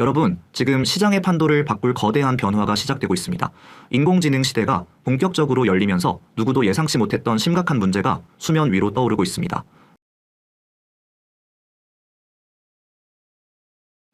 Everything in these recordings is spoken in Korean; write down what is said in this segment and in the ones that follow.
여러분, 지금 시장의 판도를 바꿀 거대한 변화가 시작되고 있습니다. 인공지능 시대가 본격적으로 열리면서 누구도 예상치 못했던 심각한 문제가 수면 위로 떠오르고 있습니다.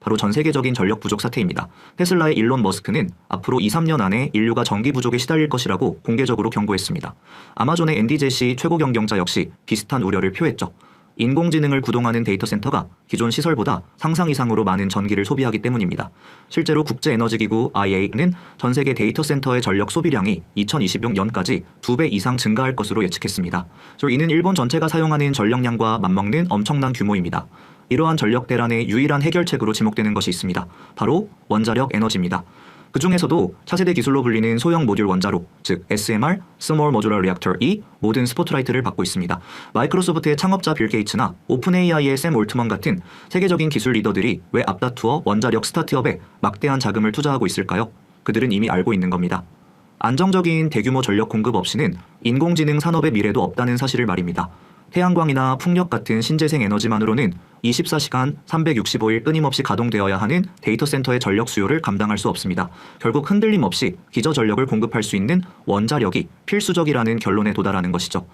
바로 전 세계적인 전력 부족 사태입니다. 테슬라의 일론 머스크는 앞으로 2, 3년 안에 인류가 전기 부족에 시달릴 것이라고 공개적으로 경고했습니다. 아마존의 앤디 제시 최고 경영자 역시 비슷한 우려를 표했죠. 인공지능을 구동하는 데이터 센터가 기존 시설보다 상상 이상으로 많은 전기를 소비하기 때문입니다. 실제로 국제에너지기구 IEA는 전 세계 데이터 센터의 전력 소비량이 2026년까지 2배 이상 증가할 것으로 예측했습니다. 이는 일본 전체가 사용하는 전력량과 맞먹는 엄청난 규모입니다. 이러한 전력 대란의 유일한 해결책으로 지목되는 것이 있습니다. 바로 원자력 에너지입니다. 그 중에서도 차세대 기술로 불리는 소형 모듈 원자로, 즉 SMR, Small Modular Reactor이 모든 스포트라이트를 받고 있습니다. 마이크로소프트의 창업자 빌 게이츠나 오픈 AI의 샘 올트먼 같은 세계적인 기술 리더들이 왜 앞다투어 원자력 스타트업에 막대한 자금을 투자하고 있을까요? 그들은 이미 알고 있는 겁니다. 안정적인 대규모 전력 공급 없이는 인공지능 산업의 미래도 없다는 사실을 말입니다. 태양광이나 풍력 같은 신재생 에너지만으로는 24시간 365일 끊임없이 가동되어야 하는 데이터 센터의 전력 수요를 감당할 수 없습니다. 결국 흔들림 없이 기저 전력을 공급할 수 있는 원자력이 필수적이라는 결론에 도달하는 것이죠.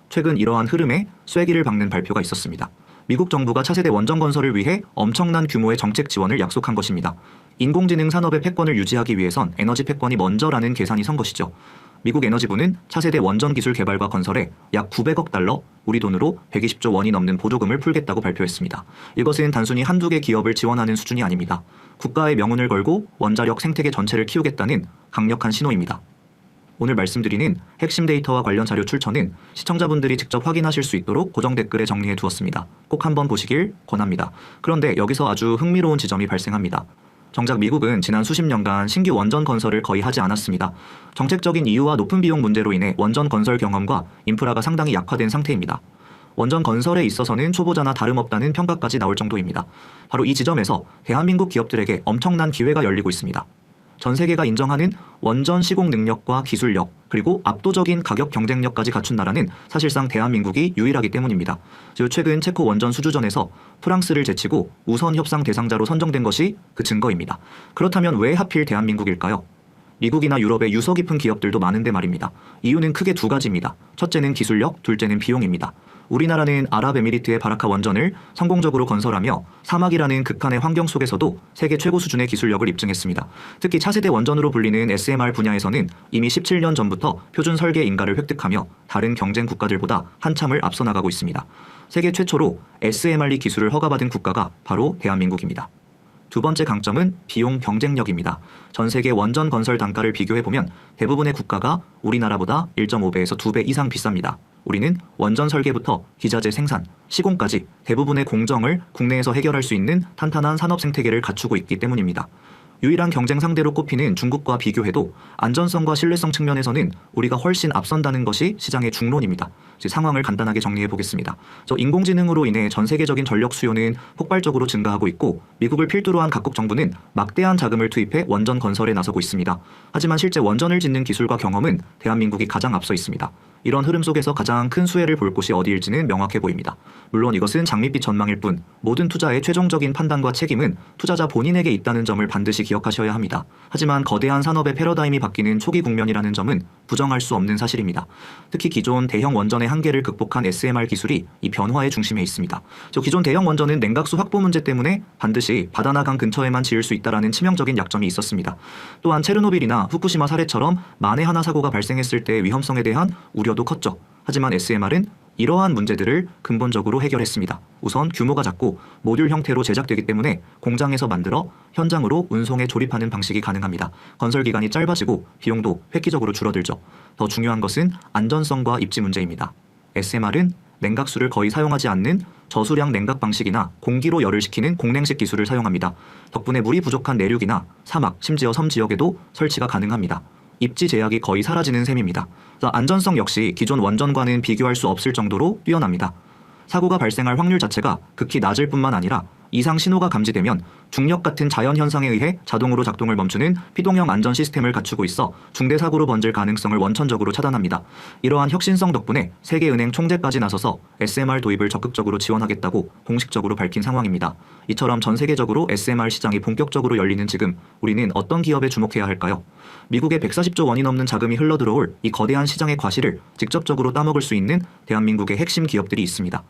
최근 이러한 흐름에 쐐기를 박는 발표가 있었습니다. 미국 정부가 차세대 원전 건설을 위해 엄청난 규모의 정책 지원을 약속한 것입니다. 인공지능 산업의 패권을 유지하기 위해선 에너지 패권이 먼저라는 계산이 선 것이죠. 미국 에너지부는 차세대 원전 기술 개발과 건설에 약 900억 달러, 우리 돈으로 120조 원이 넘는 보조금을 풀겠다고 발표했습니다. 이것은 단순히 한두 개 기업을 지원하는 수준이 아닙니다. 국가의 명운을 걸고 원자력 생태계 전체를 키우겠다는 강력한 신호입니다. 오늘 말씀드리는 핵심 데이터와 관련 자료 출처는 시청자분들이 직접 확인하실 수 있도록 고정 댓글에 정리해 두었습니다. 꼭 한번 보시길 권합니다. 그런데 여기서 아주 흥미로운 지점이 발생합니다. 정작 미국은 지난 수십 년간 신규 원전 건설을 거의 하지 않았습니다. 정책적인 이유와 높은 비용 문제로 인해 원전 건설 경험과 인프라가 상당히 약화된 상태입니다. 원전 건설에 있어서는 초보자나 다름없다는 평가까지 나올 정도입니다. 바로 이 지점에서 대한민국 기업들에게 엄청난 기회가 열리고 있습니다. 전 세계가 인정하는 원전 시공 능력과 기술력, 그리고 압도적인 가격 경쟁력까지 갖춘 나라는 사실상 대한민국이 유일하기 때문입니다. 최근 체코 원전 수주전에서 프랑스를 제치고 우선 협상 대상자로 선정된 것이 그 증거입니다. 그렇다면 왜 하필 대한민국일까요? 미국이나 유럽의 유서 깊은 기업들도 많은데 말입니다. 이유는 크게 두 가지입니다. 첫째는 기술력, 둘째는 비용입니다. 우리나라는 아랍에미리트의 바라카 원전을 성공적으로 건설하며 사막이라는 극한의 환경 속에서도 세계 최고 수준의 기술력을 입증했습니다. 특히 차세대 원전으로 불리는 SMR 분야에서는 이미 17년 전부터 표준 설계 인가를 획득하며 다른 경쟁 국가들보다 한참을 앞서 나가고 있습니다. 세계 최초로 SMR 기술을 허가받은 국가가 바로 대한민국입니다. 두 번째 강점은 비용 경쟁력입니다. 전 세계 원전 건설 단가를 비교해보면 대부분의 국가가 우리나라보다 1.5배에서 2배 이상 비쌉니다. 우리는 원전 설계부터 기자재 생산, 시공까지 대부분의 공정을 국내에서 해결할 수 있는 탄탄한 산업 생태계를 갖추고 있기 때문입니다. 유일한 경쟁 상대로 꼽히는 중국과 비교해도 안전성과 신뢰성 측면에서는 우리가 훨씬 앞선다는 것이 시장의 중론입니다. 상황을 간단하게 정리해 보겠습니다. 인공지능으로 인해 전 세계적인 전력 수요는 폭발적으로 증가하고 있고 미국을 필두로 한 각국 정부는 막대한 자금을 투입해 원전 건설에 나서고 있습니다. 하지만 실제 원전을 짓는 기술과 경험은 대한민국이 가장 앞서 있습니다. 이런 흐름 속에서 가장 큰 수혜를 볼 곳이 어디일지는 명확해 보입니다. 물론 이것은 장밋빛 전망일 뿐 모든 투자의 최종적인 판단과 책임은 투자자 본인에게 있다는 점을 반드시 기억하셔야 합니다. 하지만 거대한 산업의 패러다임이 바뀌는 초기 국면이라는 점은 부정할 수 없는 사실입니다. 특히 기존 대형 원전의 한계를 극복한 SMR 기술이 이 변화의 중심에 있습니다. 기존 대형 원전은 냉각수 확보 문제 때문에 반드시 바다나 강 근처에만 지을 수 있다는 치명적인 약점이 있었습니다. 또한 체르노빌이나 후쿠시마 사례처럼 만에 하나 사고가 발생했을 때의 위험성에 대한 우려도 컸죠. 하지만 SMR은 이러한 문제들을 근본적으로 해결했습니다. 우선 규모가 작고 모듈 형태로 제작되기 때문에 공장에서 만들어 현장으로 운송에 조립하는 방식이 가능합니다. 건설 기간이 짧아지고 비용도 획기적으로 줄어들죠. 더 중요한 것은 안전성과 입지 문제입니다. SMR은 냉각수를 거의 사용하지 않는 저수량 냉각 방식이나 공기로 열을 식히는 공냉식 기술을 사용합니다. 덕분에 물이 부족한 내륙이나 사막, 심지어 섬 지역에도 설치가 가능합니다. 입지 제약이 거의 사라지는 셈입니다. 안전성 역시 기존 원전과는 비교할 수 없을 정도로 뛰어납니다. 사고가 발생할 확률 자체가 극히 낮을 뿐만 아니라 이상 신호가 감지되면 중력 같은 자연 현상에 의해 자동으로 작동을 멈추는 피동형 안전 시스템을 갖추고 있어 중대 사고로 번질 가능성을 원천적으로 차단합니다. 이러한 혁신성 덕분에 세계은행 총재까지 나서서 SMR 도입을 적극적으로 지원하겠다고 공식적으로 밝힌 상황입니다. 이처럼 전 세계적으로 SMR 시장이 본격적으로 열리는 지금 우리는 어떤 기업에 주목해야 할까요? 미국의 140조 원이 넘는 자금이 흘러들어올 이 거대한 시장의 과실을 직접적으로 따먹을 수 있는 대한민국의 핵심 기업들이 있습니다.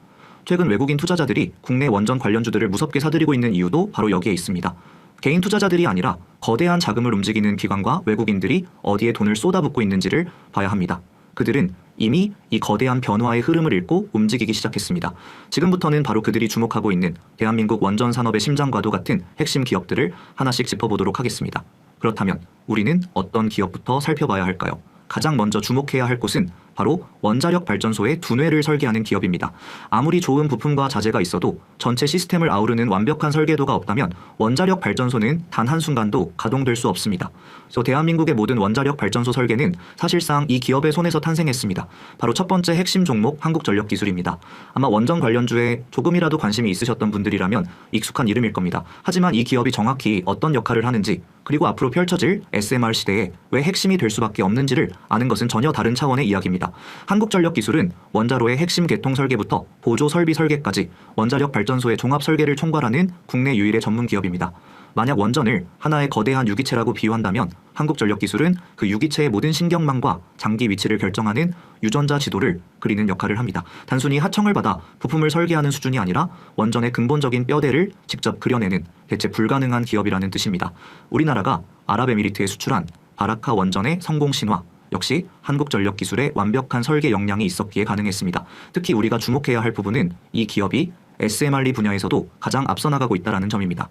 최근 외국인 투자자들이 국내 원전 관련주들을 무섭게 사들이고 있는 이유도 바로 여기에 있습니다. 개인 투자자들이 아니라 거대한 자금을 움직이는 기관과 외국인들이 어디에 돈을 쏟아붓고 있는지를 봐야 합니다. 그들은 이미 이 거대한 변화의 흐름을 읽고 움직이기 시작했습니다. 지금부터는 바로 그들이 주목하고 있는 대한민국 원전 산업의 심장과도 같은 핵심 기업들을 하나씩 짚어보도록 하겠습니다. 그렇다면 우리는 어떤 기업부터 살펴봐야 할까요? 가장 먼저 주목해야 할 곳은 바로 원자력 발전소의 두뇌를 설계하는 기업입니다. 아무리 좋은 부품과 자재가 있어도 전체 시스템을 아우르는 완벽한 설계도가 없다면 원자력 발전소는 단 한순간도 가동될 수 없습니다. 그래서 대한민국의 모든 원자력 발전소 설계는 사실상 이 기업의 손에서 탄생했습니다. 바로 첫 번째 핵심 종목 한국전력기술입니다. 아마 원전 관련주에 조금이라도 관심이 있으셨던 분들이라면 익숙한 이름일 겁니다. 하지만 이 기업이 정확히 어떤 역할을 하는지 그리고 앞으로 펼쳐질 SMR 시대에 왜 핵심이 될 수밖에 없는지를 아는 것은 전혀 다른 차원의 이야기입니다. 한국전력기술은 원자로의 핵심 개통 설계부터 보조 설비 설계까지 원자력 발전소의 종합 설계를 총괄하는 국내 유일의 전문 기업입니다. 만약 원전을 하나의 거대한 유기체라고 비유한다면 한국전력기술은 그 유기체의 모든 신경망과 장기 위치를 결정하는 유전자 지도를 그리는 역할을 합니다. 단순히 하청을 받아 부품을 설계하는 수준이 아니라 원전의 근본적인 뼈대를 직접 그려내는 대체 불가능한 기업이라는 뜻입니다. 우리나라가 아랍에미리트에 수출한 바라카 원전의 성공 신화 역시 한국전력기술의 완벽한 설계 역량이 있었기에 가능했습니다. 특히 우리가 주목해야 할 부분은 이 기업이 SMR 분야에서도 가장 앞서 나가고 있다는 점입니다.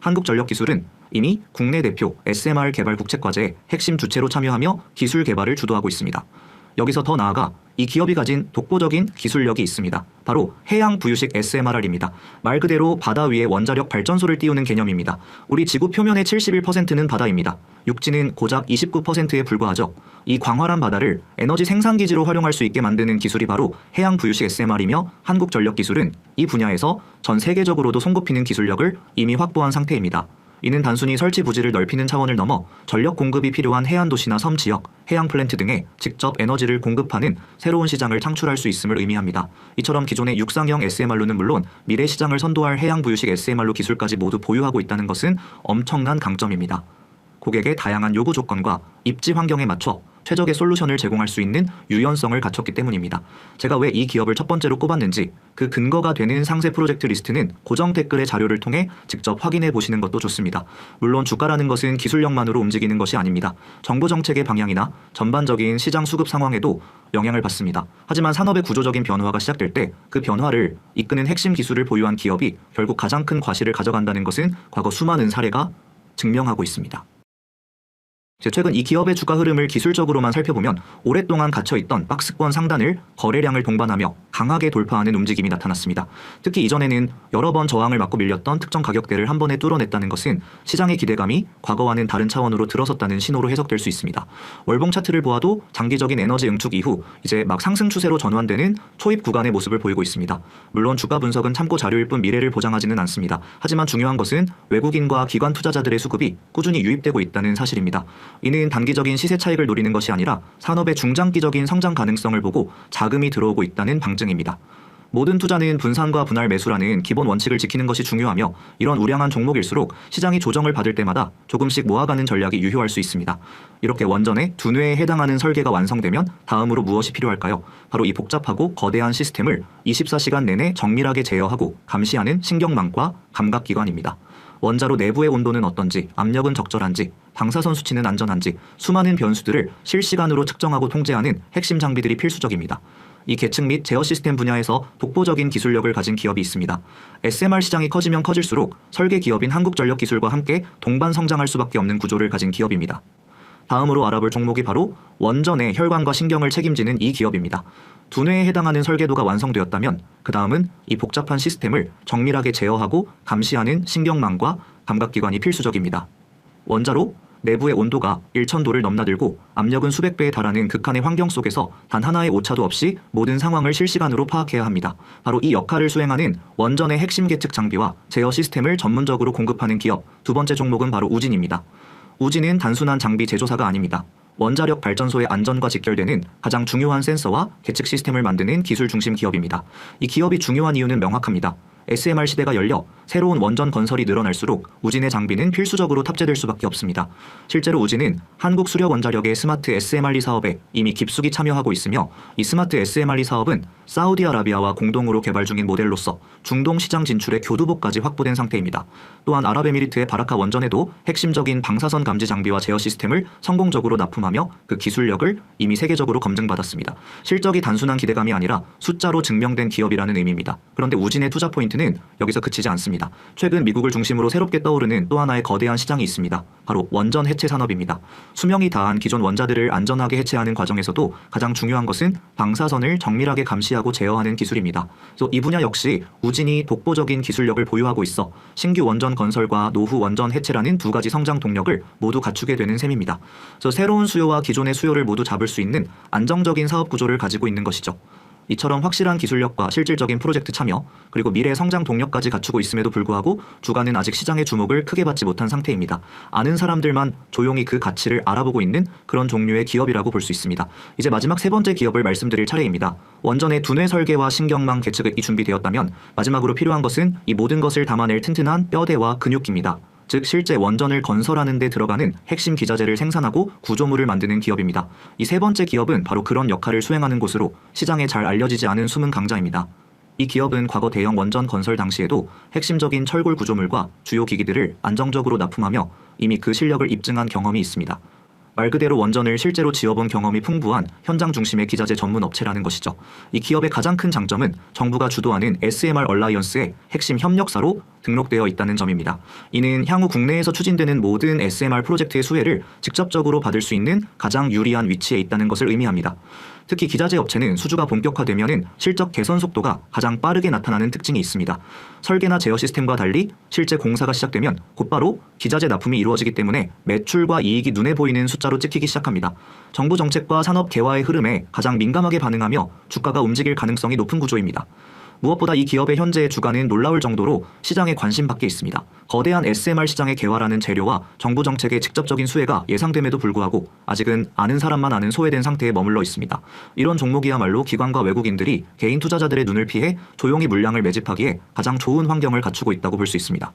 한국전력기술은 이미 국내 대표 SMR 개발 국책과제의 핵심 주체로 참여하며 기술 개발을 주도하고 있습니다. 여기서 더 나아가 이 기업이 가진 독보적인 기술력이 있습니다. 바로 해양 부유식 SMR입니다. 말 그대로 바다 위에 원자력 발전소를 띄우는 개념입니다. 우리 지구 표면의 71%는 바다입니다. 육지는 고작 29%에 불과하죠. 이 광활한 바다를 에너지 생산기지로 활용할 수 있게 만드는 기술이 바로 해양 부유식 SMR이며 한국전력기술은 이 분야에서 전 세계적으로도 손꼽히는 기술력을 이미 확보한 상태입니다. 이는 단순히 설치 부지를 넓히는 차원을 넘어 전력 공급이 필요한 해안 도시나 섬 지역, 해양 플랜트 등에 직접 에너지를 공급하는 새로운 시장을 창출할 수 있음을 의미합니다. 이처럼 기존의 육상형 SMR로는 물론 미래 시장을 선도할 해양 부유식 SMR로 기술까지 모두 보유하고 있다는 것은 엄청난 강점입니다. 고객의 다양한 요구 조건과 입지 환경에 맞춰 최적의 솔루션을 제공할 수 있는 유연성을 갖췄기 때문입니다. 제가 왜 이 기업을 첫 번째로 꼽았는지 그 근거가 되는 상세 프로젝트 리스트는 고정 댓글의 자료를 통해 직접 확인해 보시는 것도 좋습니다. 물론 주가라는 것은 기술력만으로 움직이는 것이 아닙니다. 정부 정책의 방향이나 전반적인 시장 수급 상황에도 영향을 받습니다. 하지만 산업의 구조적인 변화가 시작될 때 그 변화를 이끄는 핵심 기술을 보유한 기업이 결국 가장 큰 과실을 가져간다는 것은 과거 수많은 사례가 증명하고 있습니다. 최근 이 기업의 주가 흐름을 기술적으로만 살펴보면 오랫동안 갇혀있던 박스권 상단을 거래량을 동반하며 강하게 돌파하는 움직임이 나타났습니다. 특히 이전에는 여러 번 저항을 맞고 밀렸던 특정 가격대를 한 번에 뚫어냈다는 것은 시장의 기대감이 과거와는 다른 차원으로 들어섰다는 신호로 해석될 수 있습니다. 월봉 차트를 보아도 장기적인 에너지 응축 이후 이제 막 상승 추세로 전환되는 초입 구간의 모습을 보이고 있습니다. 물론 주가 분석은 참고 자료일 뿐 미래를 보장하지는 않습니다. 하지만 중요한 것은 외국인과 기관 투자자들의 수급이 꾸준히 유입되고 있다는 사실입니다. 이는 단기적인 시세 차익을 노리는 것이 아니라 산업의 중장기적인 성장 가능성을 보고 자금이 들어오고 있다는 방증입니다. 모든 투자는 분산과 분할 매수라는 기본 원칙을 지키는 것이 중요하며 이런 우량한 종목일수록 시장이 조정을 받을 때마다 조금씩 모아가는 전략이 유효할 수 있습니다. 이렇게 원전의 두뇌에 해당하는 설계가 완성되면 다음으로 무엇이 필요할까요? 바로 이 복잡하고 거대한 시스템을 24시간 내내 정밀하게 제어하고 감시하는 신경망과 감각기관입니다. 원자로 내부의 온도는 어떤지, 압력은 적절한지, 방사선 수치는 안전한지 수많은 변수들을 실시간으로 측정하고 통제하는 핵심 장비들이 필수적입니다. 이 계측 및 제어 시스템 분야에서 독보적인 기술력을 가진 기업이 있습니다. SMR 시장이 커지면 커질수록 설계 기업인 한국전력기술과 함께 동반 성장할 수밖에 없는 구조를 가진 기업입니다. 다음으로 알아볼 종목이 바로 원전의 혈관과 신경을 책임지는 이 기업입니다. 두뇌에 해당하는 설계도가 완성되었다면 그 다음은 이 복잡한 시스템을 정밀하게 제어하고 감시하는 신경망과 감각기관이 필수적입니다. 원자로 내부의 온도가 1000도를 넘나들고 압력은 수백 배에 달하는 극한의 환경 속에서 단 하나의 오차도 없이 모든 상황을 실시간으로 파악해야 합니다. 바로 이 역할을 수행하는 원전의 핵심 계측 장비와 제어 시스템을 전문적으로 공급하는 기업, 두 번째 종목은 바로 우진입니다. 우진은 단순한 장비 제조사가 아닙니다. 원자력 발전소의 안전과 직결되는 가장 중요한 센서와 계측 시스템을 만드는 기술 중심 기업입니다. 이 기업이 중요한 이유는 명확합니다. SMR 시대가 열려 새로운 원전 건설이 늘어날수록 우진의 장비는 필수적으로 탑재될 수밖에 없습니다. 실제로 우진은 한국수력원자력의 스마트 SMRE 사업에 이미 깊숙이 참여하고 있으며 이 스마트 SMRE 사업은 사우디아라비아와 공동으로 개발 중인 모델로서 중동 시장 진출의 교두보까지 확보된 상태입니다. 또한 아랍에미리트의 바라카 원전에도 핵심적인 방사선 감지 장비와 제어 시스템을 성공적으로 납품하며 그 기술력을 이미 세계적으로 검증받았습니다. 실적이 단순한 기대감이 아니라 숫자로 증명된 기업이라는 의미입니다. 그런데 우진의 투자 포인트는 여기서 그치지 않습니다. 최근 미국을 중심으로 새롭게 떠오르는 또 하나의 거대한 시장이 있습니다. 바로 원전 해체 산업입니다. 수명이 다한 기존 원자들을 안전하게 해체하는 과정에서도 가장 중요한 것은 방사선을 정밀하게 감시하고 제어하는 기술입니다. 그래서 이 분야 역시 우진이 독보적인 기술력을 보유하고 있어 신규 원전 건설과 노후 원전 해체라는 두 가지 성장 동력을 모두 갖추게 되는 셈입니다. 그래서 새로운 수요와 기존의 수요를 모두 잡을 수 있는 안정적인 사업 구조를 가지고 있는 것이죠. 이처럼 확실한 기술력과 실질적인 프로젝트 참여, 그리고 미래 성장 동력까지 갖추고 있음에도 불구하고 주가는 아직 시장의 주목을 크게 받지 못한 상태입니다. 아는 사람들만 조용히 그 가치를 알아보고 있는 그런 종류의 기업이라고 볼 수 있습니다. 이제 마지막 세 번째 기업을 말씀드릴 차례입니다. 원전의 두뇌 설계와 신경망 계측이 준비되었다면 마지막으로 필요한 것은 이 모든 것을 담아낼 튼튼한 뼈대와 근육입니다. 즉 실제 원전을 건설하는 데 들어가는 핵심 기자재를 생산하고 구조물을 만드는 기업입니다. 이 세 번째 기업은 바로 그런 역할을 수행하는 곳으로 시장에 잘 알려지지 않은 숨은 강자입니다. 이 기업은 과거 대형 원전 건설 당시에도 핵심적인 철골 구조물과 주요 기기들을 안정적으로 납품하며 이미 그 실력을 입증한 경험이 있습니다. 말 그대로 원전을 실제로 지어본 경험이 풍부한 현장 중심의 기자재 전문 업체라는 것이죠. 이 기업의 가장 큰 장점은 정부가 주도하는 SMR 얼라이언스의 핵심 협력사로 등록되어 있다는 점입니다. 이는 향후 국내에서 추진되는 모든 SMR 프로젝트의 수혜를 직접적으로 받을 수 있는 가장 유리한 위치에 있다는 것을 의미합니다. 특히 기자재 업체는 수주가 본격화되면 실적 개선 속도가 가장 빠르게 나타나는 특징이 있습니다. 설계나 제어 시스템과 달리 실제 공사가 시작되면 곧바로 기자재 납품이 이루어지기 때문에 매출과 이익이 눈에 보이는 숫자로 찍히기 시작합니다. 정부 정책과 산업 개화의 흐름에 가장 민감하게 반응하며 주가가 움직일 가능성이 높은 구조입니다. 무엇보다 이 기업의 현재의 주가는 놀라울 정도로 시장에 관심 밖에 있습니다. 거대한 SMR 시장의 개화라는 재료와 정부 정책의 직접적인 수혜가 예상됨에도 불구하고 아직은 아는 사람만 아는 소외된 상태에 머물러 있습니다. 이런 종목이야말로 기관과 외국인들이 개인 투자자들의 눈을 피해 조용히 물량을 매집하기에 가장 좋은 환경을 갖추고 있다고 볼 수 있습니다.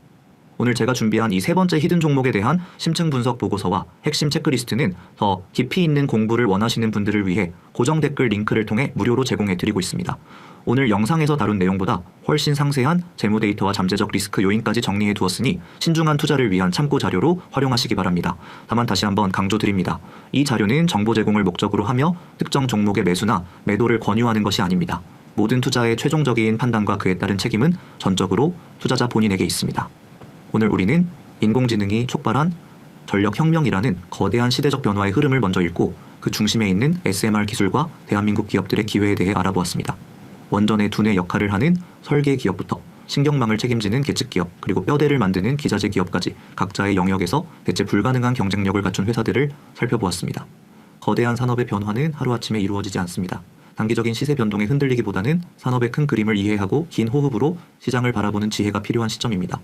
오늘 제가 준비한 이 세 번째 히든 종목에 대한 심층 분석 보고서와 핵심 체크리스트는 더 깊이 있는 공부를 원하시는 분들을 위해 고정 댓글 링크를 통해 무료로 제공해 드리고 있습니다. 오늘 영상에서 다룬 내용보다 훨씬 상세한 재무 데이터와 잠재적 리스크 요인까지 정리해 두었으니 신중한 투자를 위한 참고 자료로 활용하시기 바랍니다. 다만 다시 한번 강조드립니다. 이 자료는 정보 제공을 목적으로 하며 특정 종목의 매수나 매도를 권유하는 것이 아닙니다. 모든 투자의 최종적인 판단과 그에 따른 책임은 전적으로 투자자 본인에게 있습니다. 오늘 우리는 인공지능이 촉발한 전력혁명이라는 거대한 시대적 변화의 흐름을 먼저 읽고 그 중심에 있는 SMR 기술과 대한민국 기업들의 기회에 대해 알아보았습니다. 원전의 두뇌 역할을 하는 설계 기업부터 신경망을 책임지는 계측 기업, 그리고 뼈대를 만드는 기자재 기업까지 각자의 영역에서 대체 불가능한 경쟁력을 갖춘 회사들을 살펴보았습니다. 거대한 산업의 변화는 하루아침에 이루어지지 않습니다. 단기적인 시세 변동에 흔들리기보다는 산업의 큰 그림을 이해하고 긴 호흡으로 시장을 바라보는 지혜가 필요한 시점입니다.